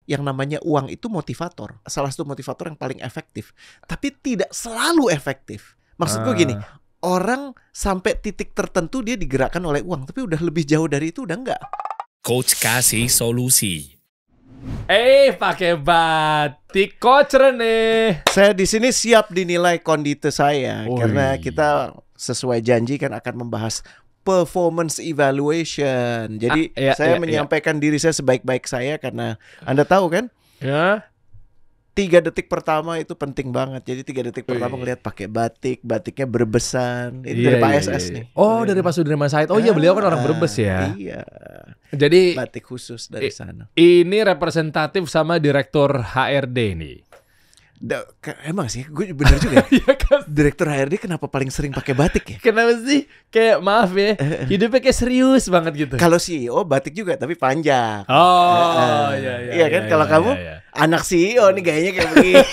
yang namanya uang itu motivator. Salah satu motivator yang paling efektif. Tapi tidak selalu efektif. Maksud gue gini, orang sampai titik tertentu dia digerakkan oleh uang, tapi udah lebih jauh dari itu udah enggak. Coach kasih solusi. Pakai batik Coach Rene. Saya di sini siap dinilai kondite saya karena kita sesuai janji kan akan membahas performance evaluation. Jadi saya menyampaikan diri saya sebaik-baik saya karena Anda tahu kan? Ya. 3 detik pertama itu penting banget. Jadi 3 detik pertama ngelihat pakai batik, batiknya berbesan. Ini dari Pak SS nih. Oh, dari Pak Sudirman Said. Oh iya, beliau kan orang Brebes ya. Iya. Jadi batik khusus dari sana. Ini representatif sama direktur HRD nih. Emang sih, gue bener juga. Iya kan? Direktur HRD kenapa paling sering pakai batik ya? Kenapa sih? Kayak maaf ya, hidupnya kayak serius banget gitu. Kalau CEO batik juga tapi panjang. Oh, iya kan? Kalau kamu anak CEO nih gayanya kayak begini.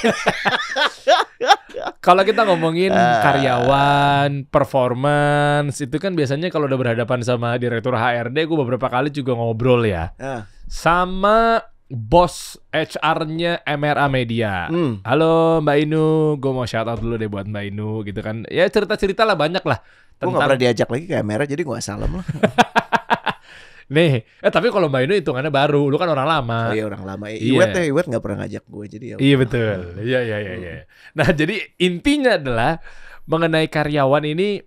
Kalau kita ngomongin karyawan, performance, itu kan biasanya kalau udah berhadapan sama direktur HRD, gue beberapa kali juga ngobrol ya. Sama bos HR-nya MRA Media. Halo Mbak Inu, gue mau shout out dulu deh buat Mbak Inu gitu kan. Ya cerita-cerita lah banyak lah. Gue gak pernah diajak lagi ke MRA jadi gue salam lah. Nih, tapi kalau Mbak Inu hitungannya baru, lu kan orang lama. Oh iya orang lama. Iwet gak pernah ngajak gue jadi ya. Iya betul. Iya. Nah jadi intinya adalah mengenai karyawan ini,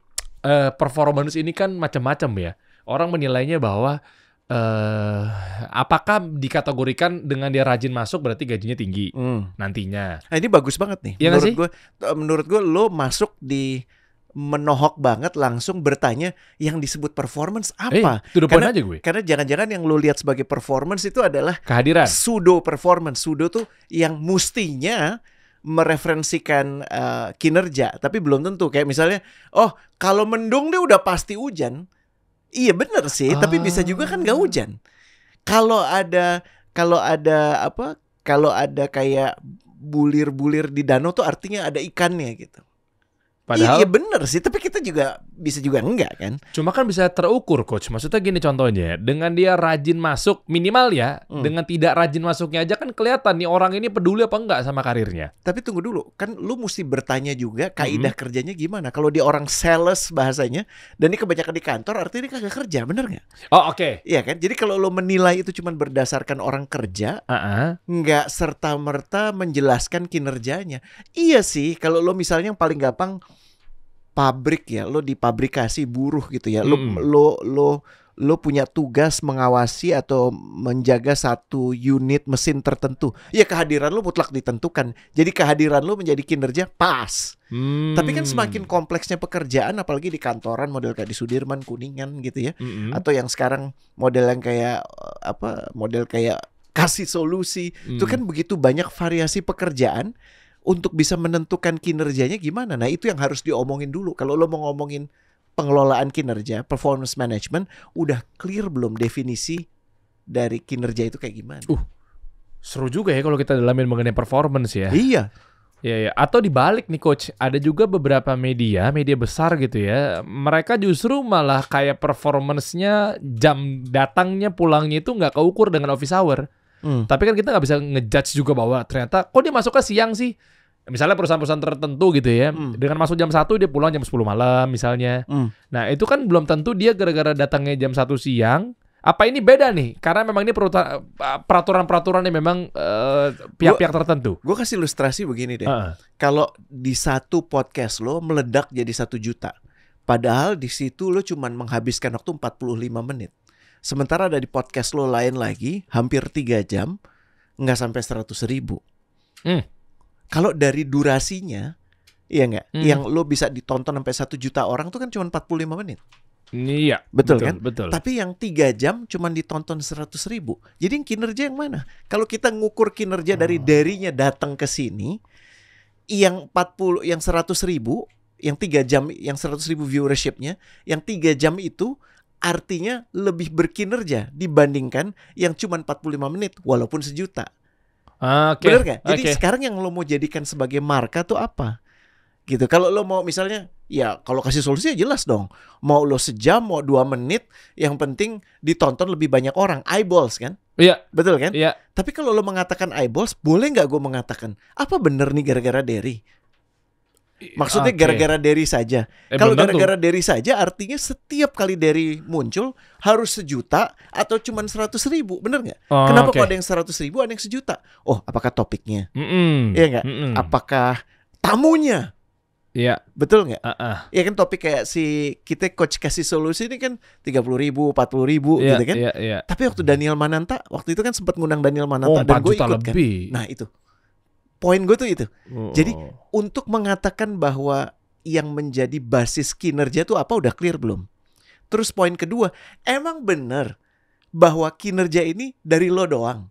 performance ini kan macam-macam ya. Orang menilainya bahwa apakah dikategorikan dengan dia rajin masuk berarti gajinya tinggi nantinya. Nah, ini bagus banget nih. Ya, menurut gue lo masuk di menohok banget langsung bertanya yang disebut performance apa? Karena aja gue. Karena jangan-jangan yang lo lihat sebagai performance itu adalah kehadiran. Pseudo performance. Pseudo tuh yang mustinya mereferensikan kinerja, tapi belum tentu. Kayak misalnya, kalau mendung dia udah pasti hujan. Iya bener sih, tapi bisa juga kan nggak hujan. Kalau ada kayak bulir-bulir di danau tuh artinya ada ikannya gitu. Padahal iya bener sih, tapi kita juga bisa juga enggak kan. Cuma kan bisa terukur Coach. Maksudnya gini contohnya, dengan dia rajin masuk minimal ya, dengan tidak rajin masuknya aja kan kelihatan nih orang ini peduli apa enggak sama karirnya. Tapi tunggu dulu, kan lu mesti bertanya juga kaidah kerjanya gimana. Kalau dia orang sales bahasanya, dan ini kebanyakan di kantor, artinya dia kagak kerja, bener nggak? Oh oke. Iya kan, jadi kalau lu menilai itu cuma berdasarkan orang kerja, nggak serta-merta menjelaskan kinerjanya. Iya sih, kalau lu misalnya yang paling gampang pabrik ya, lo di pabrikasi buruh gitu ya, lo punya tugas mengawasi atau menjaga satu unit mesin tertentu. Ya kehadiran lo mutlak ditentukan. Jadi kehadiran lo menjadi kinerja pas. Tapi kan semakin kompleksnya pekerjaan, apalagi di kantoran model kayak di Sudirman, Kuningan gitu ya, atau yang sekarang model yang kayak model kayak kasih solusi, itu kan begitu banyak variasi pekerjaan. Untuk bisa menentukan kinerjanya gimana? Nah itu yang harus diomongin dulu. Kalau lo mau ngomongin pengelolaan kinerja, performance management, udah clear belum definisi dari kinerja itu kayak gimana? Seru juga ya kalau kita dalamin mengenai performance ya. Iya. Ya. Atau dibalik nih Coach, ada juga beberapa media besar gitu ya. Mereka justru malah kayak performance-nya jam datangnya pulangnya itu nggak keukur dengan office hour. Tapi kan kita nggak bisa ngejudge juga bahwa ternyata kok dia masuknya siang sih. Misalnya perusahaan-perusahaan tertentu gitu ya, dengan masuk jam 1 dia pulang jam 10 malam misalnya. Nah itu kan belum tentu dia gara-gara datangnya jam 1 siang. Apa ini beda nih? Karena memang ini peraturan-peraturan yang memang pihak-pihak tertentu. Gue kasih ilustrasi begini deh. Kalau di satu podcast lo meledak jadi 1 juta. Padahal di situ lo cuma menghabiskan waktu 45 menit. Sementara ada di podcast lo lain lagi, hampir 3 jam, nggak sampai 100.000. Kalau dari durasinya, iya nggak? Yang lo bisa ditonton sampai 1 juta orang tuh kan cuma 45 menit. Iya, betul kan? Betul. Tapi yang 3 jam cuma ditonton 100.000. Jadi yang kinerja yang mana? Kalau kita ngukur kinerja darinya datang ke sini, yang 100.000, yang 3 jam, yang 100.000 viewershipnya, yang 3 jam itu artinya lebih berkinerja dibandingkan yang cuma 45 menit walaupun 1 juta. Bener gak? Jadi sekarang yang lo mau jadikan sebagai marka tuh apa? Gitu. Kalau lo mau misalnya, ya kalau kasih solusi ya jelas dong. Mau lo sejam, mau 2 menit, yang penting ditonton lebih banyak orang. Eyeballs kan? Iya. Betul kan? Iya. Tapi kalau lo mengatakan eyeballs, boleh nggak gue mengatakan apa bener nih gara-gara Derry? Maksudnya gara-gara Derry saja. Kalau gara-gara Derry saja artinya setiap kali Derry muncul harus 1 juta atau cuma 100.000, bener nggak? Kenapa kok ada yang 100.000, ada yang 1 juta? Oh, apakah topiknya? Iya nggak? Apakah tamunya? Iya, betul nggak? Ya kan topik kayak si kita coach kasih solusi ini kan 30.000, 40.000 gitu kan? Tapi waktu Daniel Mananta, waktu itu kan sempat ngundang Daniel Mananta dan gue ikut kan. Nah itu. Poin gue tuh itu. Jadi untuk mengatakan bahwa yang menjadi basis kinerja tuh apa udah clear belum? Terus poin kedua, emang benar bahwa kinerja ini dari lo doang?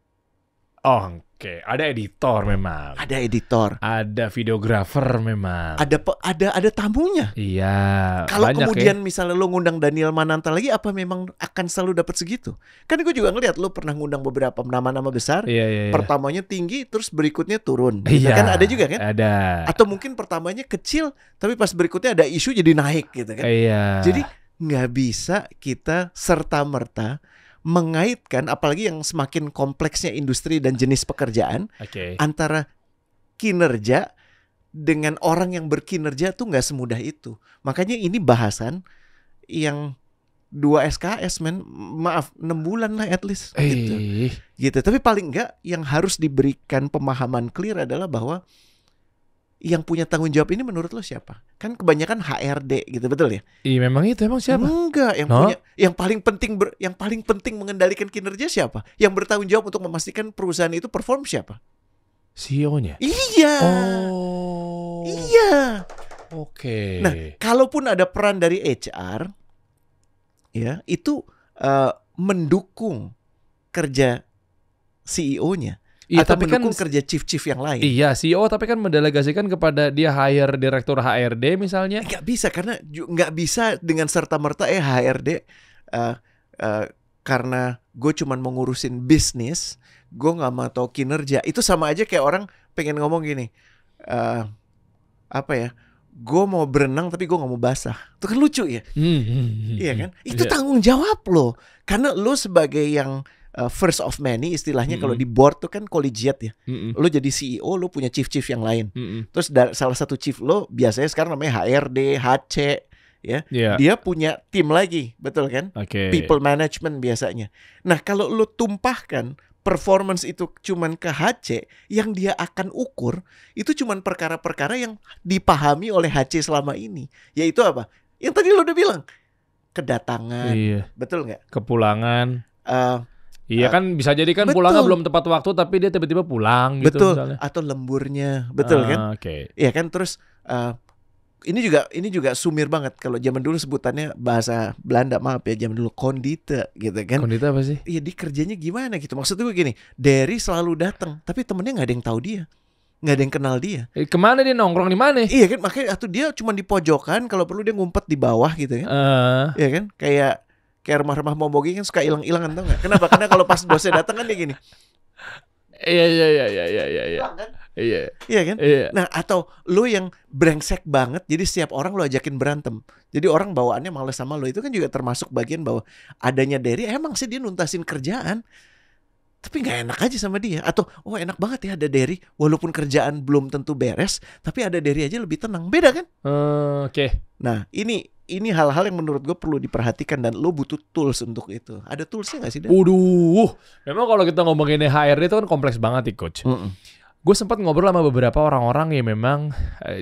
Oke, ada editor memang. Ada editor. Ada videografer memang. Ada tamunya. Iya. Kalau kemudian misalnya lo ngundang Daniel Mananta lagi, apa memang akan selalu dapat segitu? Kan gue juga ngeliat lo pernah ngundang beberapa nama-nama besar. Iya. Pertamanya tinggi, terus berikutnya turun. Gitu kan ada juga kan? Ada. Atau mungkin pertamanya kecil, tapi pas berikutnya ada isu jadi naik gitu kan? Iya. Jadi nggak bisa kita serta-merta mengaitkan, apalagi yang semakin kompleksnya industri dan jenis pekerjaan, antara kinerja dengan orang yang berkinerja tuh nggak semudah itu. Makanya ini bahasan yang 2 SKS maaf 6 bulan lah at least gitu. Tapi paling nggak yang harus diberikan pemahaman clear adalah bahwa yang punya tanggung jawab ini menurut lo siapa? Kan kebanyakan HRD gitu, betul ya? Iya, memang itu emang siapa? Enggak, punya yang paling penting mengendalikan kinerja siapa? Yang bertanggung jawab untuk memastikan perusahaan itu perform siapa? CEO-nya. Iya. Iya. Oke. Nah, kalaupun ada peran dari HR, ya itu mendukung kerja CEO-nya. Iya, atau tapi mendukung kan kerja chief yang lain. Iya, CEO tapi kan mendelegasikan kepada dia hire direktur HRD misalnya. Nggak bisa, karena nggak bisa dengan serta-merta HRD karena gue cuman mau ngurusin bisnis, gue nggak mau tahu kinerja. Itu sama aja kayak orang pengen ngomong gini, gue mau berenang tapi gue nggak mau basah. Itu kan lucu ya. Iya kan? Itu tanggung jawab lo, karena lo sebagai yang first of many istilahnya, kalau di board tuh kan collegiate ya. Lo jadi CEO, lo punya chief yang lain. Terus salah satu chief lo biasanya sekarang namanya HRD, HC ya. Dia punya tim lagi, betul kan? People management biasanya. Nah, kalau lo tumpahkan performance itu cuman ke HC, yang dia akan ukur itu cuman perkara-perkara yang dipahami oleh HC selama ini. Yaitu apa? Yang tadi lo udah bilang, kedatangan, betul nggak? Kepulangan. Iya kan bisa jadi kan pulangnya belum tepat waktu tapi dia tiba-tiba pulang gitu. Betul. Misalnya. Atau lemburnya, betul kan? Iya kan, terus ini juga sumir banget. Kalau zaman dulu sebutannya bahasa Belanda, maaf ya, zaman dulu kondite gitu kan. Kondite apa sih? Iya, dia kerjanya gimana gitu. Maksud gue gini, Derry selalu datang tapi temennya nggak ada yang tahu dia, nggak ada yang kenal dia. Kemana dia nongkrong di mana? Iya kan, makanya atau dia cuma di pojokan, kalau perlu dia ngumpet di bawah gitu kan. Iya kan, kayak rumah-rumah momogi kan suka hilang-hilangan, tau gak? Kenapa? Karena kalau pas bosnya datang kan dia gini. Iya. Iya kan? Nah, atau lo yang brengsek banget, jadi setiap orang lo ajakin berantem. Jadi orang bawaannya males sama lo, itu kan juga termasuk bagian bahwa adanya Derry emang sih dia nuntasin kerjaan, tapi nggak enak aja sama dia. Atau enak banget ya ada Derry, walaupun kerjaan belum tentu beres, tapi ada Derry aja lebih tenang. Beda kan? Nah, ini hal-hal yang menurut gue perlu diperhatikan dan lo butuh tools untuk itu. Ada toolsnya nggak sih, Dan? Memang kalau kita ngomongin HRD itu kan kompleks banget nih, Coach. Gue sempat ngobrol sama beberapa orang-orang yang memang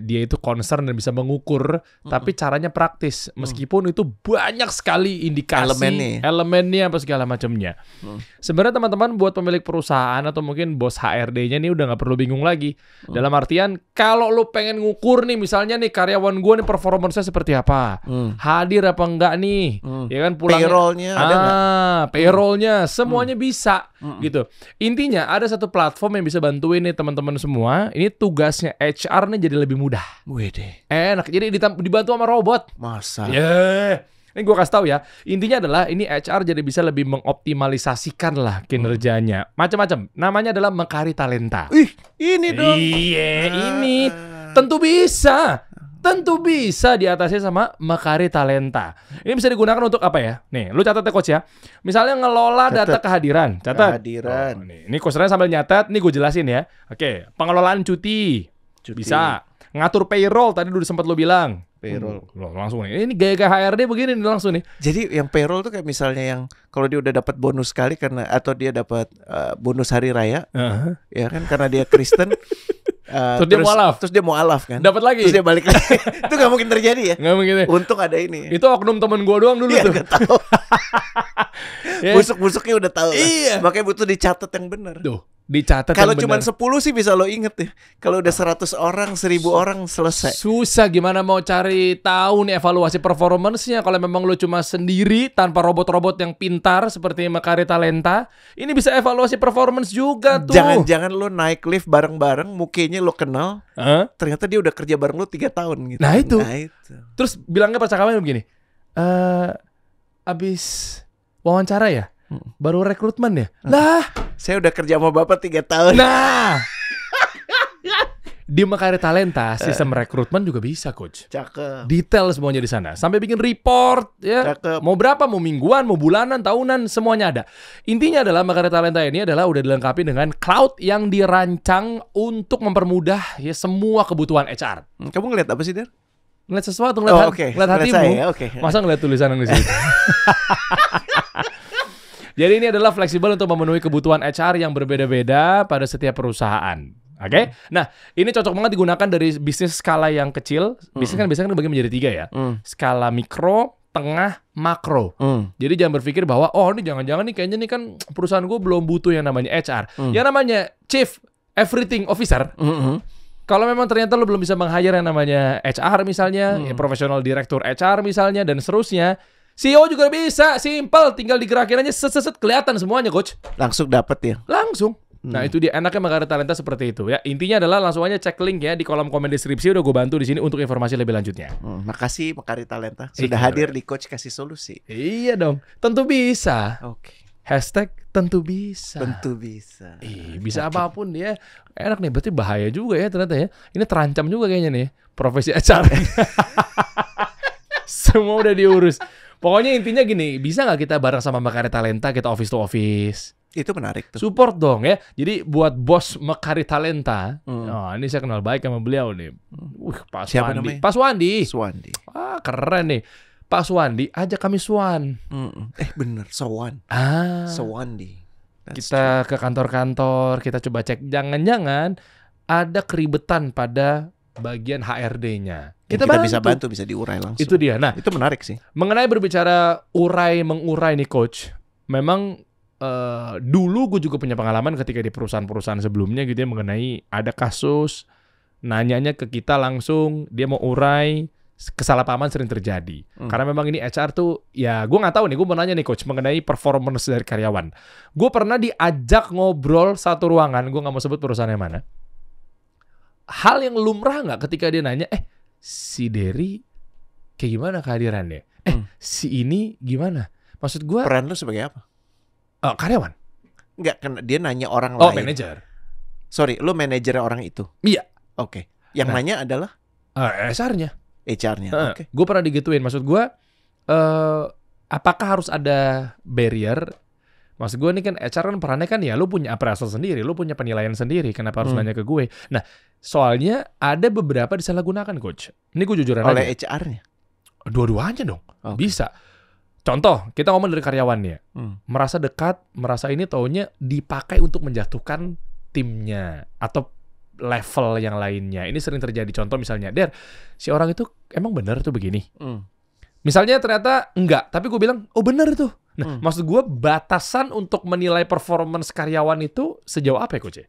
dia itu concern dan bisa mengukur, tapi caranya praktis. Meskipun itu banyak sekali indikasi, elemennya apa segala macamnya. Sebenarnya teman-teman buat pemilik perusahaan atau mungkin bos HRD-nya nih udah nggak perlu bingung lagi. Dalam artian kalau lo pengen ngukur nih, misalnya nih karyawan gue nih performance-nya seperti apa, hadir apa enggak nih, ya kan pulangnya, payroll-nya ada nggak? Payroll-nya semuanya bisa gitu. Intinya ada satu platform yang bisa bantuin nih teman-teman semua. Ini tugasnya HR nih jadi lebih mudah. Enak. Jadi dibantu sama robot. Masa? Ini gue kasih tahu ya. Intinya adalah ini HR jadi bisa lebih mengoptimalisasikan lah kinerjanya. Macam-macam. Namanya adalah Mekari Talenta. Ini dong. Iya, ini tentu bisa. tentu bisa diatasi sama Makari Talenta. Ini bisa digunakan untuk apa ya? Nih, lu catat ya coach ya. Misalnya ngelola data kehadiran, catat. Kehadiran. Ini coach Ryan sambil nyatat, nih gue jelasin ya. Oke, pengelolaan cuti. Bisa. Ngatur payroll tadi udah sempat lu bilang. Payroll. Langsung nih. Ini gaya-gaya HRD begini nih langsung nih. Jadi yang payroll tuh kayak misalnya yang kalau dia udah dapat bonus sekali karena atau dia dapat bonus hari raya, ya kan karena dia Kristen. Terus dia mualaf. Terus dia mualaf kan. Dapat lagi. Terus dia balik lagi. Itu gak mungkin terjadi ya. Gak mungkin. Untung ada ini. Itu oknum temen gue doang dulu tuh. Gak tahu. Busuk-busuknya udah tahu. Iya. Makanya butuh dicatat yang benar. Tuh, dicatat. Kalau cuma 10 sih bisa lo inget ya. Kalau udah 100 orang, 1000 orang selesai. Susah gimana mau cari tahu nih evaluasi performance-nya kalau memang lo cuma sendiri tanpa robot-robot yang pintar seperti Makari Talenta. Ini bisa evaluasi performance juga tuh. Jangan-jangan lo naik lift bareng-bareng, mukanya lo kenal. Ternyata dia udah kerja bareng lo 3 tahun gitu. Nah itu. Terus bilangnya percakapannya begini. Abis wawancara ya? Baru rekrutmen ya? Lah, saya udah kerja sama Bapak 3 tahun. Nah, di Makari Talenta sistem rekrutmen juga bisa, coach. Cakep. Detail semuanya di sana. Sampai bikin report ya. Cakep. Mau berapa, mau mingguan, mau bulanan, tahunan, semuanya ada. Intinya adalah Makari Talenta ini adalah udah dilengkapi dengan cloud yang dirancang untuk mempermudah ya semua kebutuhan HR. Kamu ngeliat apa sih, Der? Ngeliat sesuatu, ngeliat hatimu. Saya, Masa ngeliat tulisan yang di situ? Jadi ini adalah fleksibel untuk memenuhi kebutuhan HR yang berbeda-beda pada setiap perusahaan. Oke? Nah, ini cocok banget digunakan dari bisnis skala yang kecil. Bisnis kan biasanya dibagi menjadi 3 ya. Skala mikro, tengah, makro. Jadi jangan berpikir bahwa ini jangan-jangan nih kayaknya nih kan perusahaan gue belum butuh yang namanya HR. Yang namanya Chief Everything Officer. Kalau memang ternyata lo belum bisa meng-hire yang namanya HR misalnya, ya, profesional direktur HR misalnya, dan seterusnya, CEO juga bisa, simple, tinggal digerakin aja, set kelihatan semuanya, coach. Langsung dapat ya? Langsung. Nah itu dia, enaknya Makari Talenta seperti itu ya. Intinya adalah langsung aja cek link ya di kolom komen deskripsi, udah gue bantu di sini untuk informasi lebih lanjutnya. Makasih Makari Talenta sudah hadir di Coach Kasih Solusi. Iya dong, tentu bisa. Oke. Hashtag tentu bisa. Tentu bisa. Bisa apapun dia. Enak nih, berarti bahaya juga ya ternyata ya. Ini terancam juga kayaknya nih profesi HR. Semua udah diurus. Pokoknya intinya gini, bisa nggak kita bareng sama Makari Talenta, kita office to office? Itu menarik tuh. Support dong ya. Jadi buat bos Makari Talenta, ini saya kenal baik sama beliau nih. Pak Siapa Swandi. namanya? Pak Swandi. Swandi. Keren nih. Pak Swandi, ajak kami Swan. Bener, Swan. Swandi. Kita ke kantor-kantor, kita coba cek. Jangan-jangan ada keribetan pada bagian HRD-nya. Kita bisa bantu, bisa diurai langsung. Itu dia. Nah, itu menarik sih. Mengenai berbicara mengurai nih coach. Memang dulu gue juga punya pengalaman ketika di perusahaan-perusahaan sebelumnya gitu ya, mengenai ada kasus nanyanya ke kita langsung, dia mau urai, kesalahpahaman sering terjadi. Karena memang ini HR tuh, ya gue nggak tahu nih, gue mau nanya nih coach mengenai performance dari karyawan. Gue pernah diajak ngobrol satu ruangan, gue nggak mau sebut perusahaan yang mana. Hal yang lumrah nggak ketika dia nanya, si Dery kayak gimana kehadirannya? Si ini gimana? Maksud gue, peran lu sebagai apa? Karyawan. Enggak, kan dia nanya orang lain. Manajer. Sorry, lu manajernya orang itu? Iya. Oke. Yang nanya adalah? HR-nya. Oke. Gue pernah digituin. Maksud gue, apakah harus ada barrier? Maksud gue ini kan HR kan perannya kan ya lu punya appraisal sendiri, lu punya penilaian sendiri. Kenapa harus nanya ke gue? Nah, soalnya ada beberapa disalahgunakan, coach. Ini gue jujuran aja. Oleh HR-nya? Dua-duanya dong. Bisa. Contoh, kita ngomong dari karyawannya. Merasa dekat, merasa ini taunya dipakai untuk menjatuhkan timnya atau level yang lainnya. Ini sering terjadi. Contoh misalnya, Der, si orang itu emang benar tuh begini. Misalnya ternyata enggak, tapi gue bilang, benar itu. Nah, maksud gue batasan untuk menilai performance karyawan itu sejauh apa ya, Coach?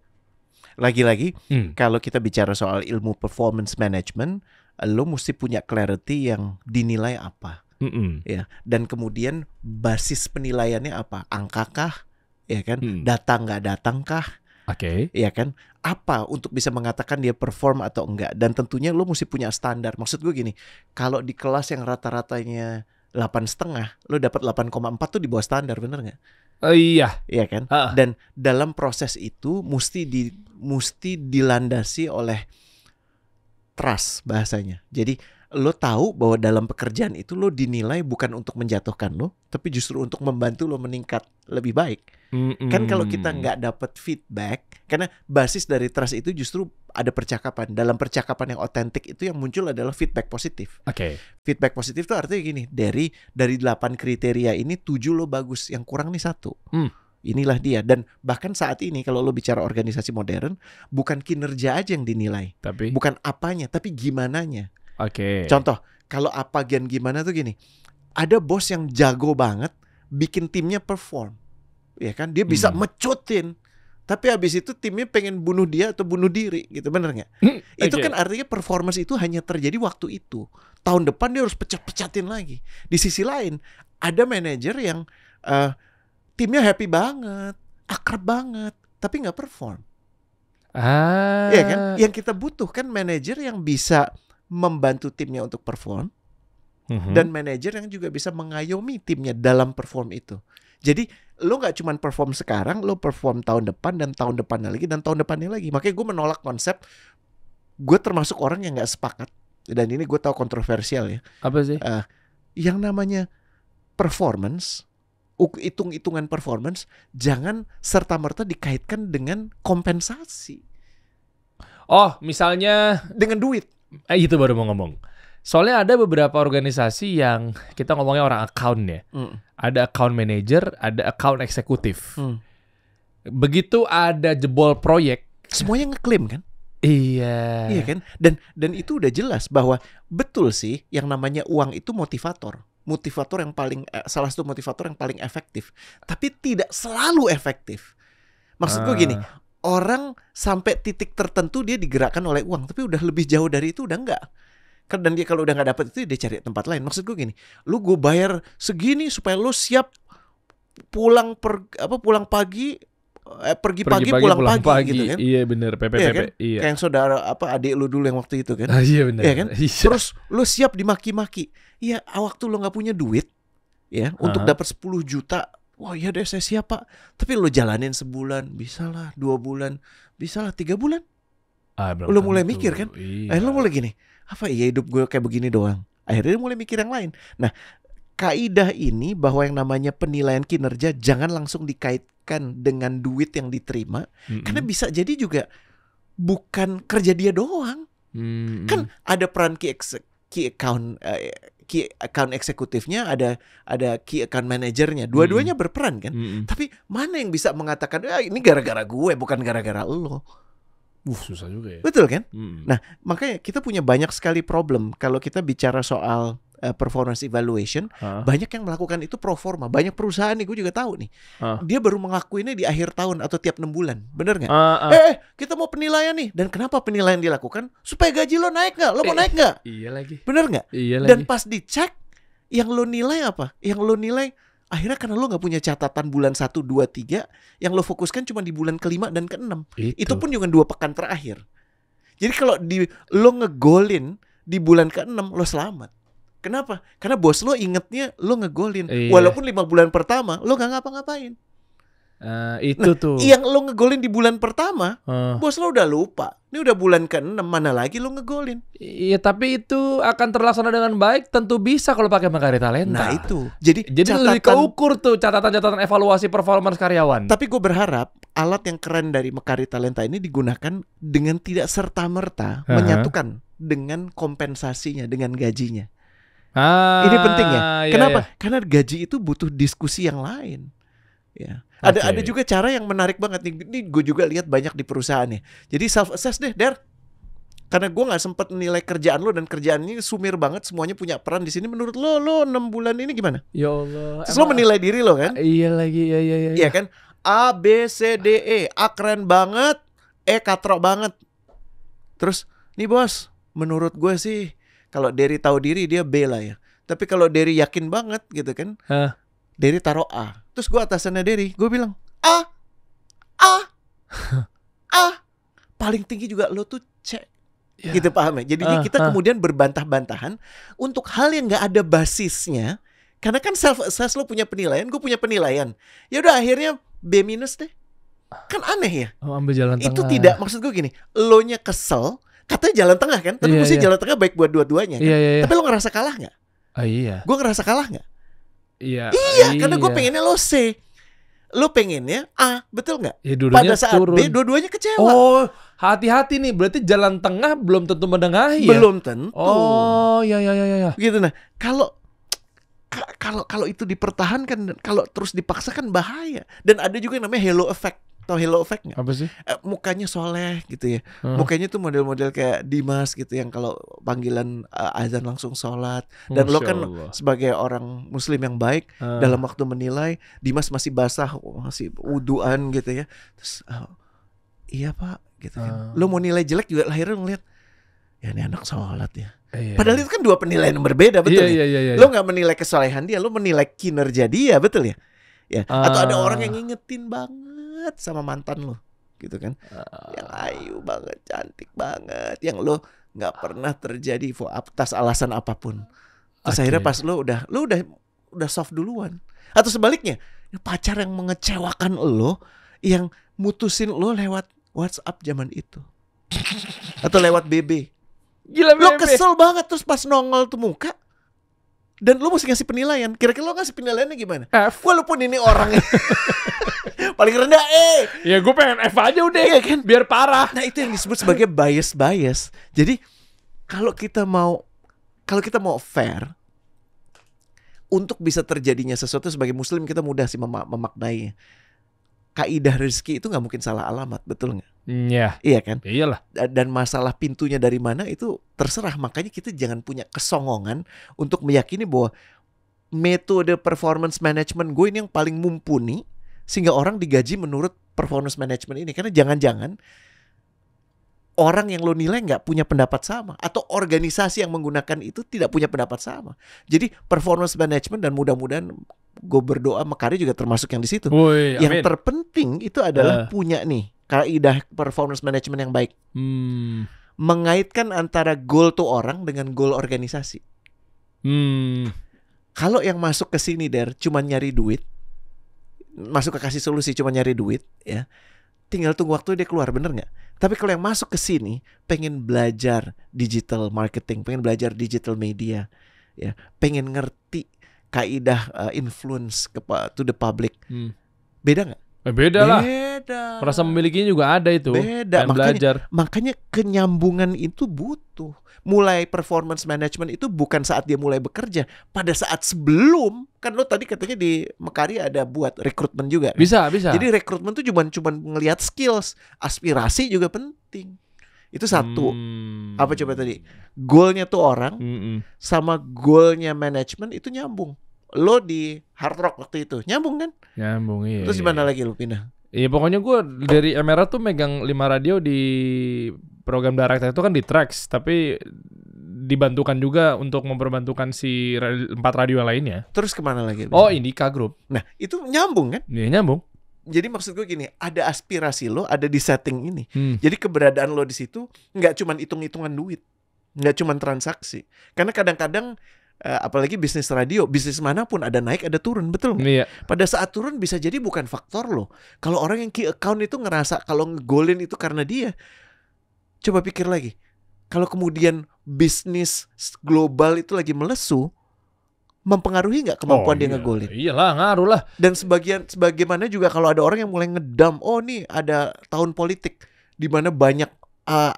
Lagi-lagi, kalau kita bicara soal ilmu performance management, lo mesti punya clarity yang dinilai apa. Ya, dan kemudian basis penilaiannya apa? Angka kah? Ya kan? Data nggak datang kah? Oke. Ya kan? Apa untuk bisa mengatakan dia perform atau enggak? Dan tentunya lo mesti punya standar. Maksud gue gini, kalau di kelas yang rata-ratanya 8,5, lo dapat 8,4 tuh di bawah standar, bener nggak? Iya. Iya kan? Dan dalam proses itu mesti dilandasi oleh trust bahasanya. Jadi lo tahu bahwa dalam pekerjaan itu lo dinilai bukan untuk menjatuhkan lo, tapi justru untuk membantu lo meningkat lebih baik. Kan kalau kita nggak dapat feedback, karena basis dari trust itu justru ada percakapan. Dalam percakapan yang otentik itu yang muncul adalah feedback positif. Oke. Feedback positif itu artinya gini, dari 8 kriteria ini 7 lo bagus, yang kurang nih 1. Inilah dia. Dan bahkan saat ini kalau lo bicara organisasi modern, bukan kinerja aja yang dinilai, Tapi bukan apanya, tapi gimananya. Oke. Contoh, kalau apa gen gimana tuh gini. Ada bos yang jago banget bikin timnya perform. Ya kan? Dia bisa mecutin. Tapi habis itu timnya pengen bunuh dia atau bunuh diri gitu, bener nggak? Itu kan artinya performance itu hanya terjadi waktu itu. Tahun depan dia harus pecat-pecatin lagi. Di sisi lain, ada manajer yang timnya happy banget, akrab banget, tapi nggak perform. Iya kan? Yang kita butuhkan manajer yang bisa membantu timnya untuk perform, dan manajer yang juga bisa mengayomi timnya dalam perform itu. Jadi lo nggak cuma perform sekarang, lo perform tahun depan dan tahun depannya lagi dan tahun depannya lagi. Makanya gue menolak konsep. Gue termasuk orang yang nggak sepakat, dan ini gue tahu kontroversial ya. Apa sih? Yang namanya performance, hitung-hitungan performance, jangan serta-merta dikaitkan dengan kompensasi. Oh, misalnya dengan duit. Itu baru mau ngomong. Soalnya ada beberapa organisasi yang kita ngomongnya orang account ya. Ada account manager, ada account eksekutif. Begitu ada jebol proyek, semuanya ngeklaim kan? Iya. Iya kan? Dan itu udah jelas bahwa betul sih yang namanya uang itu motivator. Motivator yang paling salah satu motivator yang paling efektif. Tapi tidak selalu efektif. Maksud gue gini, orang sampai titik tertentu dia digerakkan oleh uang, tapi udah lebih jauh dari itu udah enggak. Dan dia kalau udah nggak dapet itu dia cari tempat lain. Maksud gue gini, lu gue bayar segini supaya lu siap pulang pagi, pergi pagi pulang pagi gitu kan? Iya bener, PPP. Iya kan? Iya. Kayak yang saudara adik lu dulu yang waktu itu kan? Iya bener. Iya kan? Iya. Terus lu siap dimaki-maki. Iya, waktu lu nggak punya duit, ya untuk dapat 10 juta. Wah iya deh saya siap pak. Tapi lu jalanin sebulan, bisa lah 2 bulan, bisa lah 3 bulan. Lu mulai mikir kan? Lu mulai gini. Apa iya hidup gue kayak begini doang? Akhirnya mulai mikir yang lain. Nah, kaidah ini bahwa yang namanya penilaian kinerja jangan langsung dikaitkan dengan duit yang diterima, karena bisa jadi juga bukan kerja dia doang. Kan ada peran key account eksekutifnya, ada key account manajernya. Dua-duanya berperan kan. Tapi mana yang bisa mengatakan ini gara-gara gue bukan gara-gara lo? Susah juga ya. Betul kan? Nah, makanya kita punya banyak sekali problem kalau kita bicara soal performance evaluation. Banyak yang melakukan itu pro forma. Banyak perusahaan nih, gue juga tahu nih. Dia baru mengakuinya di akhir tahun atau tiap 6 bulan. Bener gak? Kita mau penilaian nih. Dan kenapa penilaian dilakukan? Supaya gaji lo naik gak? Lo mau naik gak? Iya lagi. Bener gak? Iya Dan lagi. pas dicek, yang lo nilai apa? Yang lo nilai akhirnya karena lo gak punya catatan bulan 1, 2, 3, yang lo fokuskan cuma di bulan ke-5 dan ke-6. Itu pun juga 2 pekan terakhir. Jadi kalau lo ngegolin di bulan ke-6, lo selamat. Kenapa? Karena bos lo ingetnya lo ngegolin. Walaupun 5 bulan pertama lo gak ngapa-ngapain. Itu tuh. Yang lo ngegolin di bulan pertama, bos lo udah lupa. Ini udah bulan ke-6, mana lagi lo ngegolin? Iya, tapi itu akan terlaksana dengan baik. Tentu bisa kalau pakai Mekari Talenta. Nah itu. Jadi lebih keukur tuh catatan-catatan evaluasi performance karyawan. Tapi gue berharap alat yang keren dari Mekari Talenta ini digunakan dengan tidak serta-merta menyatukan dengan kompensasinya, dengan gajinya. Ini penting ya. Kenapa? Iya. Karena gaji itu butuh diskusi yang lain. Ya. Ada juga cara yang menarik banget nih. Ini gue juga lihat banyak di perusahaan ya. Jadi self assess deh, Der. Karena gue nggak sempat nilai kerjaan lo, dan kerjaan ini sumir banget, semuanya punya peran di sini. Menurut lo 6 bulan ini gimana? Ya Allah. Terus lo menilai diri lo kan? Iya lagi, iya. Iya kan? A, B, C, D, E. A keren banget, E katrok banget. Terus, nih bos, menurut gue sih kalau Derry tahu diri dia B lah ya. Tapi kalau Derry yakin banget gitu kan, Derry taruh A. Terus gue atasannya Derry, gue bilang A. Paling tinggi juga lo tuh C. Ya. Gitu paham ya? Jadi kita kemudian berbantah-bantahan untuk hal yang gak ada basisnya. Karena kan self-assess lo punya penilaian, gue punya penilaian. Ya udah akhirnya B- deh. Kan aneh ya? Ambil jalan tengah. Itu tidak, maksud gue gini, lo nya kesel, Katanya jalan tengah kan, tapi mesti jalan tengah baik buat dua-duanya kan. Tapi lo ngerasa kalah nggak? Iya. Gue ngerasa kalah nggak? Iya. Karena gue pengennya lo C, lo pengennya A, betul nggak? Ya, pada saat turun. B, dua-duanya kecewa. Oh, hati-hati nih. Berarti jalan tengah belum tentu menengahi ya? Belum tentu. Oh, ya. Gitu. Nah, kalau itu dipertahankan, kalau terus dipaksakan bahaya. Dan ada juga yang namanya halo effect. Tahu halo effect nggak? Apa sih? Mukanya soleh gitu ya. Mukanya tuh model-model kayak Dimas gitu, yang kalau panggilan azan langsung sholat. Dan lo kan sebagai orang muslim yang baik, dalam waktu menilai Dimas masih basah, masih wuduan gitu ya. Terus iya pak gitu kan. Lo mau nilai jelek juga lahirnya ngeliat, ya ini anak sholat ya. Padahal itu kan dua penilaian yang berbeda, betul ya? Iya. Lo gak menilai kesolehan dia, lo menilai kinerja dia, betul ya? Atau ada orang yang ngingetin banget sama mantan lo gitu kan, yang ayu banget, cantik banget, yang lo nggak pernah terjadi atas alasan apapun. Terus akhirnya pas lo udah soft duluan. Atau sebaliknya, pacar yang mengecewakan lo, yang mutusin lo lewat WhatsApp zaman itu atau lewat BB. Gila, lo kesel banget, terus pas nongol tuh muka dan lo mesti ngasih penilaian. Kira-kira lo ngasih penilaiannya gimana? F. Walaupun ini orang paling rendah Ya gue pengen F aja udah, iya kan? Biar parah. Nah itu yang disebut sebagai bias. Jadi kalau kita mau fair, untuk bisa terjadinya sesuatu sebagai muslim, kita mudah sih memaknainya. Kaidah rezeki itu nggak mungkin salah alamat, betul nggak? Iya kan? Iyalah. Dan masalah pintunya dari mana itu terserah. Makanya kita jangan punya kesongongan untuk meyakini bahwa metode performance management gue ini yang paling mumpuni, sehingga orang digaji menurut performance management ini. Karena jangan-jangan orang yang lo nilai nggak punya pendapat sama, atau organisasi yang menggunakan itu tidak punya pendapat sama. Jadi performance management, dan mudah-mudahan gue berdoa Mekari juga termasuk yang di situ. Yang terpenting itu adalah punya nih kaidah performance management yang baik. Mengaitkan antara goal tuh orang dengan goal organisasi. Kalau yang masuk ke sini cuma nyari duit, masuk ke kasih solusi cuma nyari duit ya, tinggal tunggu waktu dia keluar, bener nggak? Tapi kalau yang masuk ke sini pengen belajar digital marketing, pengen belajar digital media, ya, pengen ngerti kaidah influence to the public, beda nggak? Beda lah. Merasa memilikinya juga ada itu. Beda. Makanya kenyambungan itu butuh. Mulai performance management itu bukan saat dia mulai bekerja, pada saat sebelum. Kan lo tadi katanya di Mekari ada buat rekrutmen juga kan? Bisa. Jadi rekrutmen tuh cuma ngelihat skills, aspirasi juga penting. Itu satu. Apa coba tadi? Goalnya tuh orang sama goalnya manajemen itu nyambung. Lo di Hard Rock waktu itu nyambung kan? Nyambung, iya. Terus di mana lagi lo pindah? Iya, pokoknya gue dari Emerald tuh megang 5 radio di program director itu kan di Trax, tapi dibantukan juga untuk memperbantukan si 4 radio lainnya. Terus kemana lagi? Oh, Indika Group. Nah, itu nyambung kan? Iya, nyambung. Jadi maksud gue gini, ada aspirasi lo, ada di setting ini. Jadi keberadaan lo di situ nggak cuma hitung-hitungan duit, nggak cuma transaksi. Karena kadang-kadang apalagi bisnis radio, bisnis manapun ada naik ada turun, betul nggak? Iya. Pada saat turun bisa jadi bukan faktor lo. Kalau orang yang key account itu ngerasa kalau ngegolin itu karena dia, coba pikir lagi. Kalau kemudian bisnis global itu lagi melesu, mempengaruhi nggak kemampuan dia ngegolin? Iyalah, ngaruh lah. Dan sebagaimana juga kalau ada orang yang mulai ngedam, oh nih ada tahun politik di mana banyak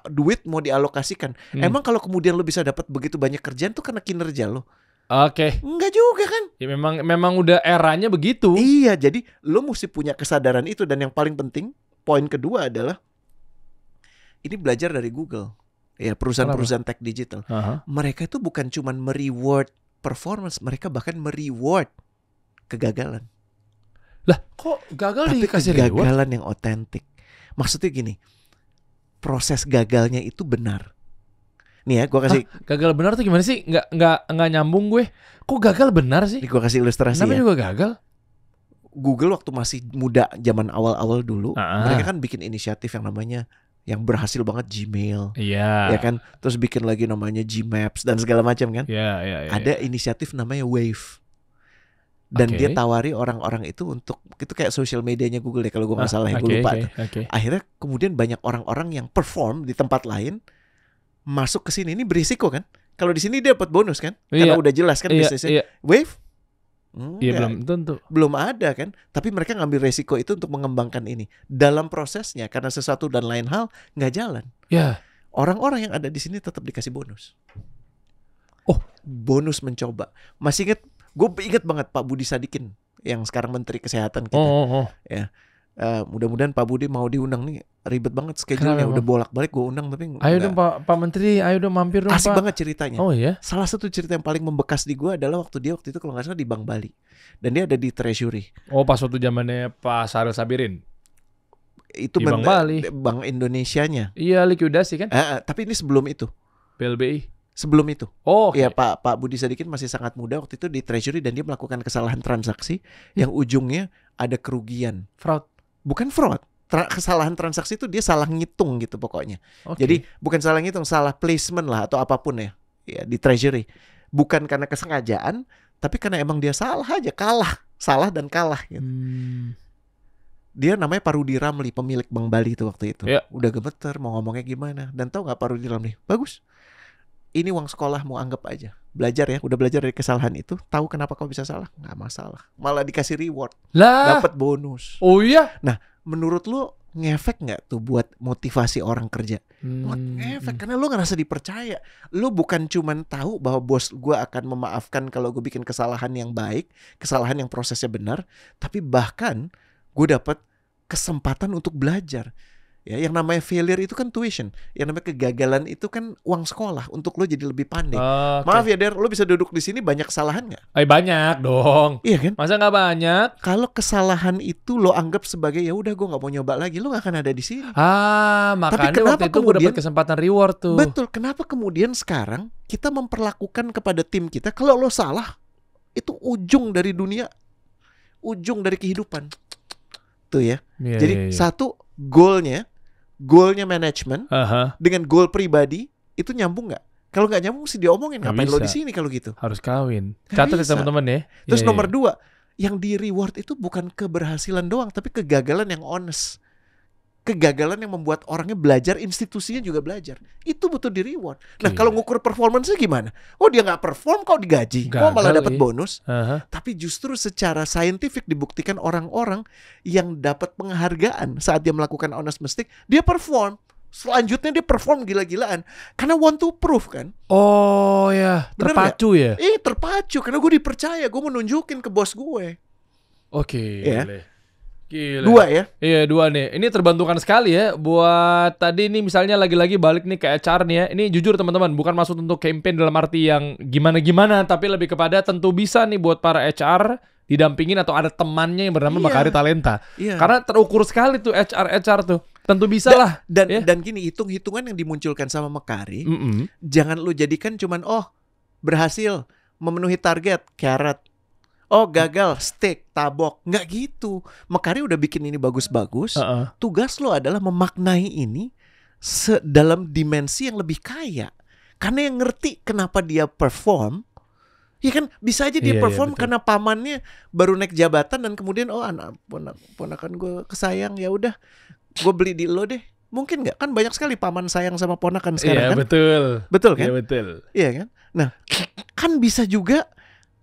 duit mau dialokasikan. Emang kalau kemudian lo bisa dapat begitu banyak kerjaan tuh karena kinerja lo? Oke. Enggak juga kan? Ya memang udah eranya begitu. Iya, jadi lo mesti punya kesadaran itu. Dan yang paling penting, poin kedua adalah ini belajar dari Google. Ya, perusahaan-perusahaan tech digital. Mereka itu bukan cuma mereward performance, mereka bahkan mereward kegagalan. Lah, kok gagal dikasih reward? Kegagalan yang otentik. Maksudnya gini, proses gagalnya itu benar. Nih ya, gue kasih. Gagal benar tuh gimana sih? Nggak nyambung gue. Kok gagal benar sih? Nih gue kasih ilustrasi. Namanya ya. juga gagal. Google waktu masih muda, zaman awal-awal dulu, mereka kan bikin inisiatif yang namanya, yang berhasil banget, Gmail. Iya. Ya kan? Terus bikin lagi namanya Gmaps dan segala macam kan? Iya. Ada inisiatif namanya Wave. Dan dia tawari orang-orang itu untuk, itu kayak social medianya Google deh kalau gue nggak salah ya, gue lupa. Akhirnya kemudian banyak orang-orang yang perform di tempat lain masuk ke sini ini berisiko kan? Kalau di sini dia dapat bonus kan? Karena udah jelas kan bisnisnya. Wave? Iya, belum tentu. Belum ada kan? Tapi mereka ngambil resiko itu untuk mengembangkan ini. Dalam prosesnya karena sesuatu dan lain hal nggak jalan. Ya. Orang-orang yang ada di sini tetap dikasih bonus. Oh, bonus mencoba. Masih ingat? Gue ingat banget Pak Budi Sadikin yang sekarang Menteri Kesehatan kita. Ya. Mudah-mudahan Pak Budi mau diundang nih. Ribet banget schedule-nya. Udah bolak-balik gue undang tapi ayo dong Pak Menteri, ayo dong mampir dong asik Pak. Banget ceritanya. Oh iya. Salah satu cerita yang paling membekas di gue adalah waktu itu kalau nggak salah di Bank Bali. Dan dia ada di Treasury. Oh, pas waktu zamannya Pak Saril Sabirin. Itu Bank Bali. Bank Indonesianya. Iya, likuidasi kan? Tapi ini sebelum itu. BLBI. Sebelum itu. Oh, ya Pak Budi Sadikin masih sangat muda waktu itu di Treasury dan dia melakukan kesalahan transaksi yang ujungnya ada kerugian. Fraud. Bukan fraud. Kesalahan transaksi itu dia salah ngitung gitu pokoknya. Jadi bukan salah ngitung, salah placement lah atau apapun ya di Treasury. Bukan karena kesengajaan, tapi karena emang dia salah aja, salah dan kalah gitu. Dia namanya Pak Rudi Ramli, pemilik Bank Bali itu waktu itu. Udah gemeter mau ngomongnya gimana. Dan tahu nggak Pak Rudi Ramli? Bagus. Ini uang sekolah mau anggap aja. Belajar ya, udah belajar dari kesalahan itu. Tahu kenapa kau bisa salah? Nggak masalah. Malah dikasih reward. Dapat bonus. Oh iya? Nah, menurut lu ngefek nggak tuh buat motivasi orang kerja? Ngefek karena lu ngerasa dipercaya. Lu bukan cuman tahu bahwa bos gue akan memaafkan kalau gue bikin kesalahan yang baik, kesalahan yang prosesnya benar, tapi bahkan gue dapat kesempatan untuk belajar. Ya, yang namanya failure itu kan tuition. Yang namanya kegagalan itu kan uang sekolah untuk lo jadi lebih pandai. Maaf ya Der, lo bisa duduk di sini banyak kesalahan nggak? Banyak dong. Iya kan? Masa nggak banyak? Kalau kesalahan itu lo anggap sebagai ya udah gue nggak mau nyoba lagi, lo nggak akan ada di sini. Makanya tapi kenapa waktu itu gue dapat kesempatan reward tuh. Betul. Kenapa kemudian sekarang kita memperlakukan kepada tim kita kalau lo salah itu ujung dari dunia, ujung dari kehidupan. Tuh ya. Jadi satu goalnya manajemen dengan goal pribadi itu nyambung nggak? Kalau nggak nyambung sih diomongin. Ngapain lo di sini kalau gitu? Harus kawin. Catat ya teman-teman ya. Terus nomor 2, yang di reward itu bukan keberhasilan doang, tapi kegagalan yang honest. Kegagalan yang membuat orangnya belajar, institusinya juga belajar. Itu betul di reward. Nah kalau ngukur performance-nya gimana? Oh dia nggak perform kok digaji, kok malah dapat bonus. Tapi justru secara saintifik dibuktikan orang-orang yang dapat penghargaan saat dia melakukan honest mistake, dia perform. Selanjutnya dia perform gila-gilaan. Karena want to prove kan. Oh ya, terpacu ya? Terpacu. Karena gue dipercaya, gue mau nunjukin ke bos gue. Oke. Gila. 2 ya? Iya 2 nih. Ini terbantukan sekali ya. Buat tadi nih misalnya lagi-lagi balik nih ke HR nih ya. Ini jujur teman-teman, bukan maksud untuk campaign dalam arti yang gimana-gimana, tapi lebih kepada tentu bisa nih buat para HR didampingin atau ada temannya yang bernama Makari Talenta. Karena terukur sekali tuh HR tuh. Tentu bisa lah. Dan gini, hitung-hitungan yang dimunculkan sama Makari, jangan lu jadikan cuman berhasil memenuhi target, carrot. Gagal, steak, tabok. Nggak gitu. Makari udah bikin ini bagus-bagus. Tugas lo adalah memaknai ini dalam dimensi yang lebih kaya. Karena yang ngerti kenapa dia perform, ya kan bisa aja dia perform karena pamannya baru naik jabatan dan kemudian anak ponakan gue kesayang, ya udah gue beli di lo deh. Mungkin nggak? Kan banyak sekali paman sayang sama ponakan sekarang kan? Betul kan? Iya betul. Iya kan? Nah, kan bisa juga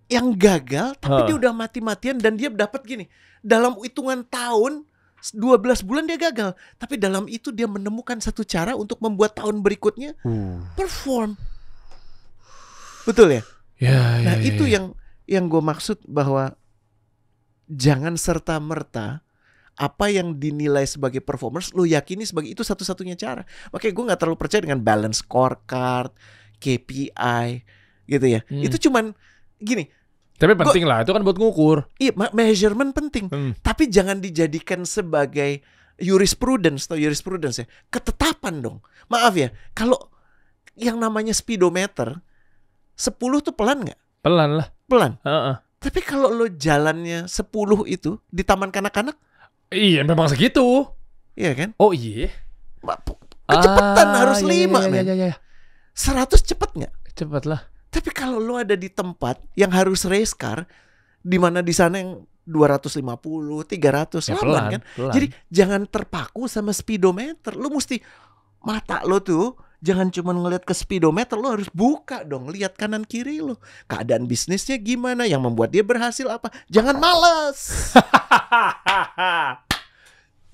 yang gagal tapi dia udah mati-matian dan dia dapat gini. Dalam hitungan tahun 12 bulan dia gagal, tapi dalam itu dia menemukan satu cara untuk membuat tahun berikutnya perform. Betul ya? Itu yang gue maksud bahwa jangan serta-merta apa yang dinilai sebagai performance lo yakini sebagai itu satu-satunya cara. Makanya gue gak terlalu percaya dengan balance scorecard, KPI gitu ya. Itu cuman gini. Tapi penting lah, itu kan buat ngukur. Iya, measurement penting. Tapi jangan dijadikan sebagai jurisprudence ya. Ketetapan dong. Maaf ya, kalau yang namanya speedometer 10 tuh pelan gak? Pelan lah. Pelan. Tapi kalau lo jalannya 10 itu di taman kanak-kanak, iya memang segitu. Iya kan? Oh iya. Kecepatan harus 5 men. 100 cepet gak? Cepet lah. Tapi kalau lo ada di tempat yang harus race car, di mana di sana yang 250, 300 pelan, kan. Pelan. Jadi jangan terpaku sama speedometer. Lo mesti mata lo tuh Jangan cuma ngeliat ke speedometer, lo harus buka dong, lihat kanan kiri lo. Keadaan bisnisnya gimana, yang membuat dia berhasil apa. Jangan malas.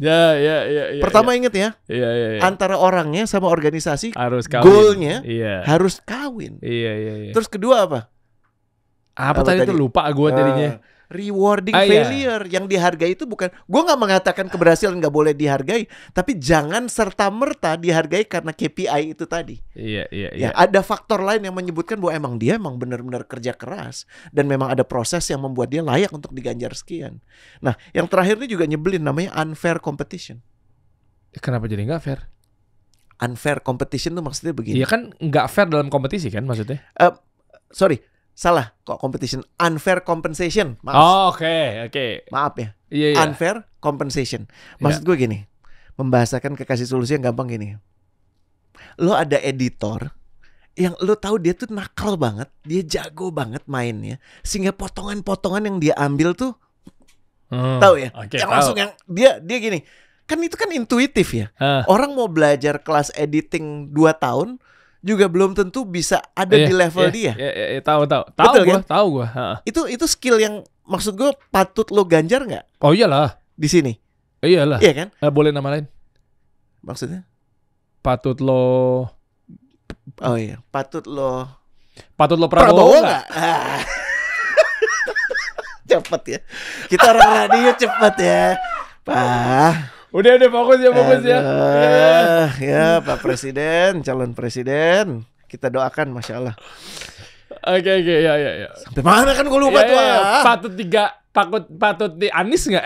Ya. Pertama inget ya, Iya. antara orangnya sama organisasi Harus kawin. goalnya Iya. harus kawin. Iya. Terus kedua apa? Apa tadi tuh lupa gue tadinya. Rewarding Iya. failure. Yang dihargai itu bukan, gue nggak mengatakan keberhasilan nggak boleh dihargai, tapi jangan serta merta dihargai karena KPI itu tadi. Iya. Ya, ada faktor lain yang menyebutkan bahwa emang dia benar-benar kerja keras dan memang ada proses yang membuat dia layak untuk diganjar sekian. Nah, yang terakhir ini juga nyebelin, namanya unfair competition. Kenapa jadi nggak fair? Unfair competition tuh maksudnya begini. Iya kan nggak fair dalam kompetisi kan maksudnya? Sorry, salah kok competition. Unfair compensation. Maaf. Oh, oke. Maaf ya. Iya. Unfair compensation. Maksud gue gini, membahasakan kekasih solusi yang gampang gini. Lo ada editor yang lo tahu dia tuh nakal banget, dia jago banget mainnya, sehingga potongan-potongan yang dia ambil tuh tahu ya, yang tahu. langsung yang dia gini. Kan itu kan intuitif ya. Orang mau belajar kelas editing 2 tahun juga belum tentu bisa ada di level dia. Iya, tahu Betul, gue, kan? tahu gue. Itu skill yang maksud gue patut lo ganjar nggak Oh iyalah. di sini? Iyalah. Iya kan? Boleh nama lain? Maksudnya? Patut lo Prabowo nggak? Cepet ya. Kita orang radio cepet ya. Pak. Udah fokus ya. Ya Pak Presiden, calon presiden. Kita doakan, Masya Allah. Oke, ya. Sampai mana kan gue lupa tuh. Patut di Anies nggak?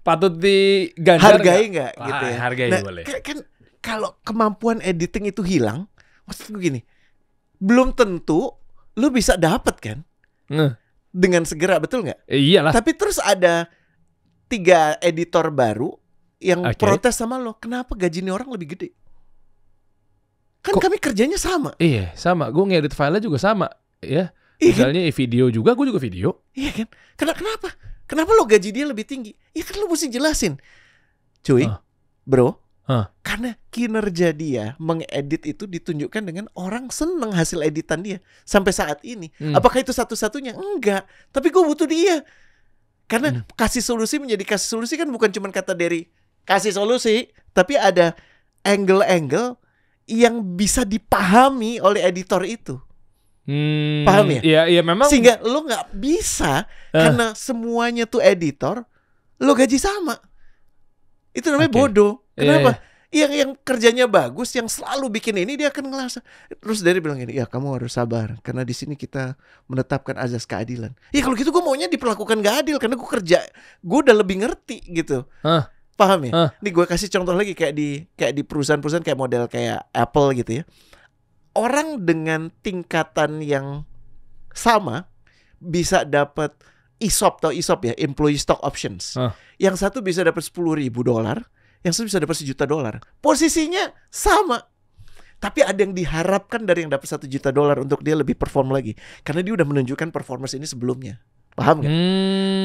Patut di Ganjar hargai nggak gitu ya. Hargai boleh. Kan kalau kemampuan editing itu hilang, maksud gue gini, belum tentu lu bisa dapat kan dengan segera, betul nggak? Iyalah. Tapi terus ada 3 editor baru yang protes sama lo. Kenapa gaji ini orang lebih gede? Kan kami kerjanya sama. Iya, sama. Gue ngedit filenya juga sama. Ya. Misalnya video juga, gue juga video. Iya kan? Kenapa? Kenapa lo gaji dia lebih tinggi? Ya kan lo mesti jelasin. Cuy, bro. Karena kinerja dia mengedit itu ditunjukkan dengan orang seneng hasil editan dia sampai saat ini. Apakah itu satu-satunya? Enggak. Tapi gue butuh dia. Karena kasih solusi menjadi kasih solusi kan bukan cuma kata dari kasih solusi, tapi ada angle-angle yang bisa dipahami oleh editor itu. Paham ya? Iya memang. Sehingga lo nggak bisa karena semuanya tuh editor, lo gaji sama. Itu namanya bodoh. Kenapa? Yang kerjanya bagus, yang selalu bikin ini, dia akan ngerasa. Terus dari bilang gini, ya kamu harus sabar karena di sini kita menetapkan azas keadilan. Ya kalau gitu gue maunya diperlakukan gak adil karena gue kerja, gue udah lebih ngerti gitu. Paham ya? Nih gue kasih contoh lagi kayak di perusahaan-perusahaan kayak model kayak Apple gitu ya. Orang dengan tingkatan yang sama bisa dapat ESOP, atau ESOP ya, Employee Stock Options. Yang satu bisa dapat $10,000, yang satu bisa dapat $1 juta. Posisinya sama. Tapi ada yang diharapkan dari yang dapat $1 juta untuk dia lebih perform lagi. Karena dia udah menunjukkan performance ini sebelumnya. Paham gak?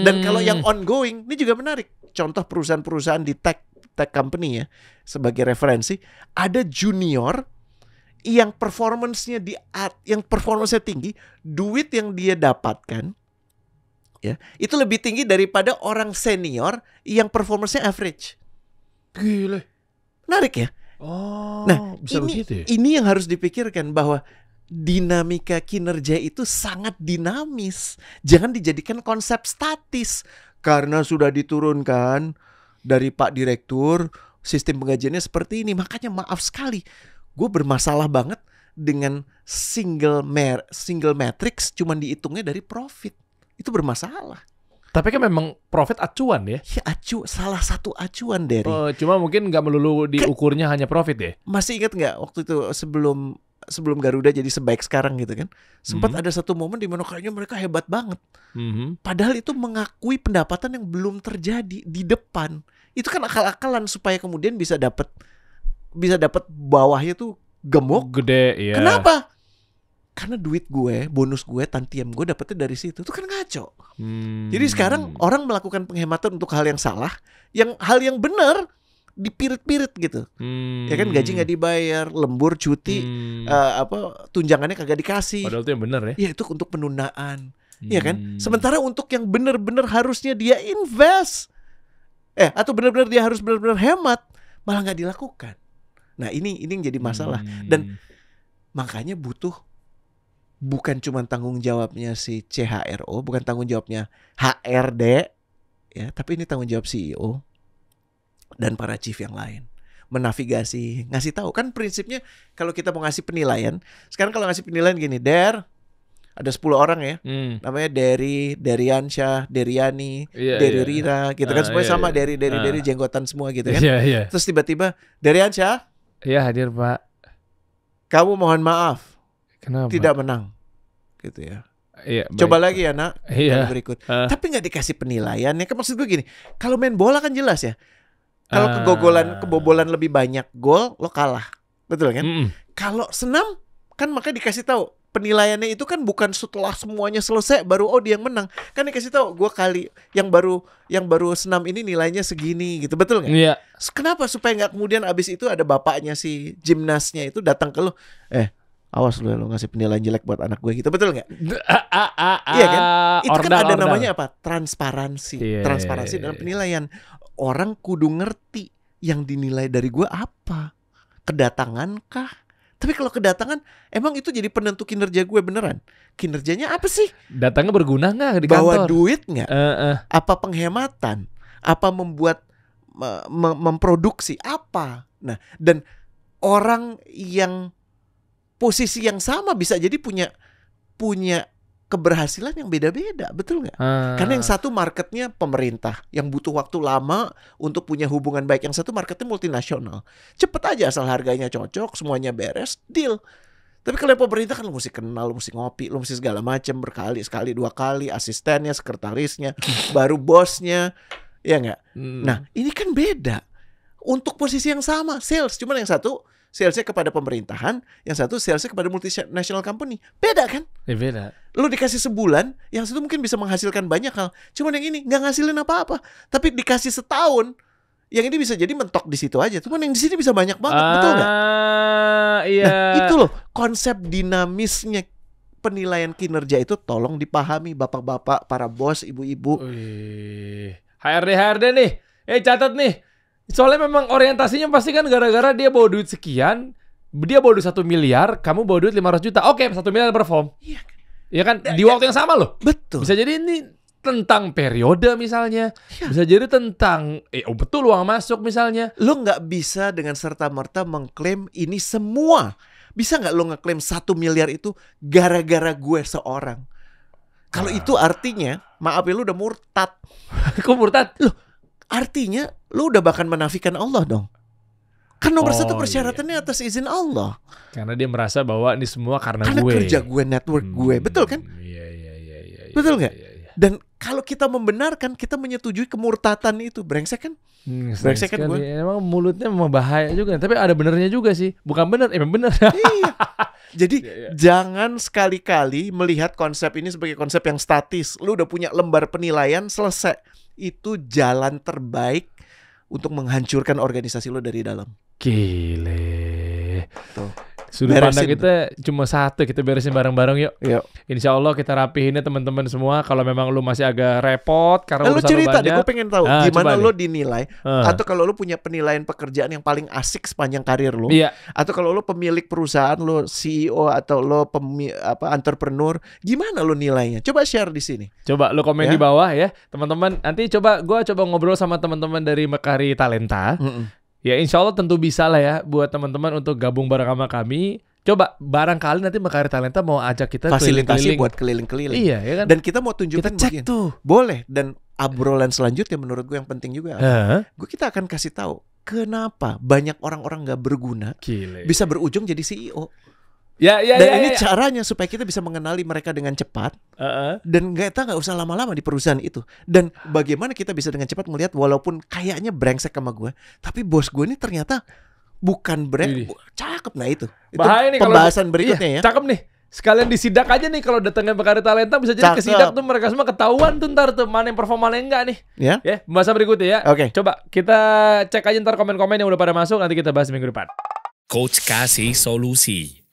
Dan kalau yang ongoing, ini juga menarik. Contoh perusahaan-perusahaan di tech company ya, sebagai referensi, ada junior yang performance-nya tinggi, duit yang dia dapatkan ya, itu lebih tinggi daripada orang senior yang performance-nya average. Gila. Menarik ya? Nah, bisa begitu ya? Ini yang harus dipikirkan bahwa dinamika kinerja itu sangat dinamis. Jangan dijadikan konsep statis. Karena sudah diturunkan dari Pak Direktur, sistem penggajiannya seperti ini. Makanya maaf sekali, gue bermasalah banget dengan single matrix cuman dihitungnya dari profit. Itu bermasalah. Tapi kan memang profit acuan ya? Ya salah satu acuan dari. Cuma mungkin nggak melulu diukurnya hanya profit ya? Masih ingat nggak waktu itu sebelum Garuda jadi sebaik sekarang gitu kan? Sempat ada satu momen di mana kayaknya mereka hebat banget. Padahal itu mengakui pendapatan yang belum terjadi di depan. Itu kan akal-akalan supaya kemudian bisa dapat bawahnya tuh gemuk. Gede ya. Kenapa? Karena duit gue, bonus gue, tantiem gue dapetnya dari situ. Itu kan ngaco. Jadi sekarang orang melakukan penghematan untuk hal yang salah, hal yang benar, dipirit-pirit gitu. Ya kan gaji nggak dibayar, lembur, cuti, tunjangannya kagak dikasih. Padahal itu yang bener ya. Ya itu untuk penundaan. Ya kan? Sementara untuk yang benar-benar harusnya dia invest. Atau benar-benar dia harus benar-benar hemat, malah nggak dilakukan. Nah, ini yang jadi masalah. Dan makanya bukan cuma tanggung jawabnya si CHRO, bukan tanggung jawabnya HRD, ya, tapi ini tanggung jawab CEO dan para chief yang lain. Menavigasi, ngasih tahu. Kan prinsipnya kalau kita mau ngasih penilaian, sekarang kalau ngasih penilaian gini, ada 10 orang ya, namanya Deriansyah, Deriani, Rira, gitu kan, semuanya sama, Dari jenggotan semua gitu kan. Terus tiba-tiba Deriansyah, hadir Pak. Kamu mohon maaf. Kenapa? Tidak menang, gitu ya. Baik. Coba lagi ya nak, berikut. Tapi nggak dikasih penilaian ya. Kan maksud gue gini, kalau main bola kan jelas ya. Kalau kebobolan lebih banyak gol, lo kalah, betul kan? Kalau senam kan makanya dikasih tahu penilaiannya itu kan bukan setelah semuanya selesai baru dia yang menang. Kan dikasih tahu gue kali yang baru senam ini nilainya segini gitu, betul nggak? Iya. Kenapa? Supaya nggak kemudian abis itu ada bapaknya si gimnasnya itu datang ke lo, awas lu ngasih penilaian jelek buat anak gue gitu, betul nggak? Iya kan? Itu kan ada namanya apa? Transparansi. Transparansi dalam penilaian. Orang kudu ngerti yang dinilai dari gue apa. Kedatangan kah? Tapi kalau kedatangan, emang itu jadi penentu kinerja gue beneran? Kinerjanya apa sih? Datangnya berguna nggak di kantor? Bawa duit nggak? Apa penghematan? Apa membuat memproduksi apa? Nah, dan orang yang posisi yang sama bisa jadi punya keberhasilan yang beda-beda, betul nggak? Karena yang satu marketnya pemerintah yang butuh waktu lama untuk punya hubungan baik, yang satu marketnya multinasional, cepet aja asal harganya cocok, semuanya beres, deal. Tapi kalau yang pemerintah kan lo mesti kenal, lo mesti ngopi, lo mesti segala macam sekali 2 kali, asistennya, sekretarisnya, baru bosnya, ya nggak? Nah ini kan beda. Untuk posisi yang sama, sales, cuman yang satu salesnya kepada pemerintahan, yang satu salesnya kepada multinational company. Beda kan? Beda. Lu dikasih sebulan, yang satu mungkin bisa menghasilkan banyak hal. Cuman yang ini nggak ngasilin apa-apa. Tapi dikasih setahun, yang ini bisa jadi mentok di situ aja. Cuman yang di sini bisa banyak banget, betul nggak? Iya. Nah, itu loh konsep dinamisnya penilaian kinerja itu tolong dipahami bapak-bapak, para bos, ibu-ibu. HRD nih, catat nih. Soalnya memang orientasinya pasti kan gara-gara dia bawa duit sekian, dia bawa duit 1 miliar, kamu bawa duit 500 juta. Oke, 1 miliar perform. Iya kan? Iya kan? Di waktu yang sama loh. Betul. Bisa jadi ini tentang periode misalnya. Bisa jadi tentang betul uang masuk misalnya. Lo nggak bisa dengan serta-merta mengklaim ini semua. Bisa nggak lo ngeklaim 1 miliar itu gara-gara gue seorang? Kalau itu artinya, maaf ya, lo udah murtad. Kok murtad? Loh, artinya lu udah bahkan menafikan Allah dong. Kan nomor satu persyaratannya atas izin Allah. Karena dia merasa bahwa ini semua karena gue. Karena kerja gue, network gue, betul kan? Iya. Betul nggak? Dan kalau kita membenarkan, kita menyetujui kemurtatan itu, brengsek kan? Brengsek kan gue. Emang mulutnya memang bahaya juga. Tapi ada benernya juga sih. Bukan bener, emang bener. Iya. Jadi jangan sekali-kali melihat konsep ini sebagai konsep yang statis. Lu udah punya lembar penilaian, selesai. Itu jalan terbaik untuk menghancurkan organisasi lo dari dalam. Gile. Tuh. Sudut pandang kita cuma satu, kita beresin bareng-bareng yuk. Insya Allah kita rapihinnya teman-teman semua. Kalau memang lu masih agak repot karena lu cerita deh, gue pengen tahu gimana lu dinilai. Atau kalau lu punya penilaian pekerjaan yang paling asik sepanjang karir lu. Atau kalau lu pemilik perusahaan, lu CEO atau lu entrepreneur, gimana lu nilainya? Coba share di sini. Coba lu komen di bawah ya, teman-teman. Nanti coba ngobrol sama teman-teman dari Mekari Talenta. Ya insya Allah tentu bisa lah ya buat teman-teman untuk gabung bareng sama kami. Coba barangkali nanti Mekari Talenta mau ajak kita fasilitasi buat keliling-keliling. Iya ya kan. Dan kita mau tunjukkan kita cek tuh. Boleh. Dan obrolan selanjutnya menurut gue yang penting juga. Kita akan kasih tahu kenapa banyak orang-orang gak berguna bisa berujung jadi CEO. Dan ini caranya supaya kita bisa mengenali mereka dengan cepat. Dan kita nggak usah lama-lama di perusahaan itu. Dan bagaimana kita bisa dengan cepat melihat walaupun kayaknya brengsek sama gue, tapi bos gue ini ternyata bukan cakep. Nah itu bahaya nih pembahasan berikutnya ya. Cakep nih. Sekalian disidak aja nih kalau datangnya Bakari Talenta bisa jadi kesidak tuh mereka semua ketahuan tuh ntar tuh mana yang performa mana yang enggak nih. Ya, bahasa berikutnya ya. Oke. Coba kita cek aja ntar komen-komen yang udah pada masuk nanti kita bahas minggu depan. Coach kasih solusi.